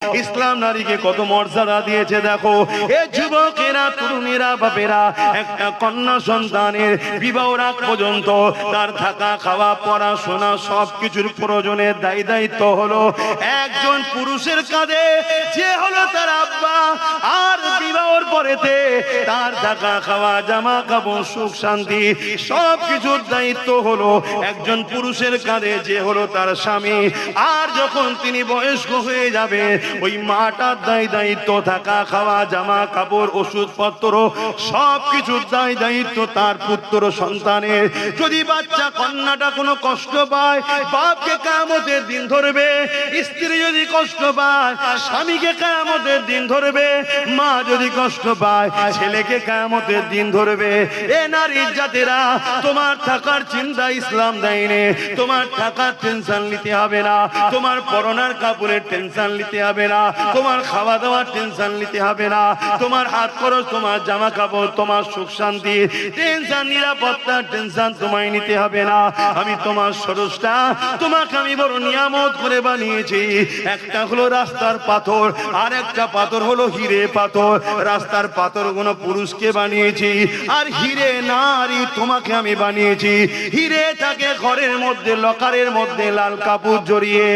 ইসলাম নারীকে কত মর্যাদা দিয়েছে দেখো। এ যুবকেরা, তরুণীরা, বাপেরা, একটা কন্যা সন্তানের বিবাহের আগ পর্যন্ত তার থাকা, খাওয়া, পড়াশোনা সবকিছুর প্রয়োজনের দায়িত্ব হলো একজন পুরুষের কাঁধে, যে হলো তার আব্বা। আর বিবাহের পরেতে তার থাকা, খাওয়া, জামা কাপড়, সুখ শান্তি সবকিছুর দায়িত্ব হলো একজন পুরুষের কাঁধে, যে হলো তার স্বামী। আর যখন তিনি বয়স্ক হয়ে যাবে, ওই মাটার দায়িত্ব থাকা, খাওয়া, জামা কাপড়, ওষুধপত্র সবকিছুর দায়িত্ব তার পুত্র সন্তানের। যদি বাচ্চা কন্যাটা কোনো কষ্ট পায়, বাপকে কিয়ামতের দিন ধরবে। স্ত্রী যদি কষ্ট পায়, স্বামীকে কিয়ামতের দিন ধরবে। মা যদি কষ্ট পায়, ছেলেকে কিয়ামতের দিন ধরবে। এ নারীর জাতেরা, তোমার থাকার চিন্তা ইসলাম দেয়নি। তোমার থাকার টেনশন নিতে হবে না, তোমার পরনার কাপড়ের টেনশন নিতে হবে না, তোমার খাওয়া দাওয়ার টেনশন নিতে হবে না, তোমার হাত খরচ, তোমার জামা কাপড়, তোমার সুখ শান্তি টেনশন, নিরাপত্তার টেনশন তোমায় নিতে হবে না। আমি তোমার স্রষ্টা, তোমাকে আমি বড় নিয়ামত করে বানিয়েছি। একটা হলো রাস্তার পাথর, আর একটা পাথর হলো হিরে পাথর। রাস্তার পাথর গুলো পুরুষকে বানিয়েছি, আর হিরে নারী তোমাকে আমি বানিয়েছি। হিরে থাকে ঘরের মধ্যে, লকারের মধ্যে লাল কাপড় জড়িয়ে।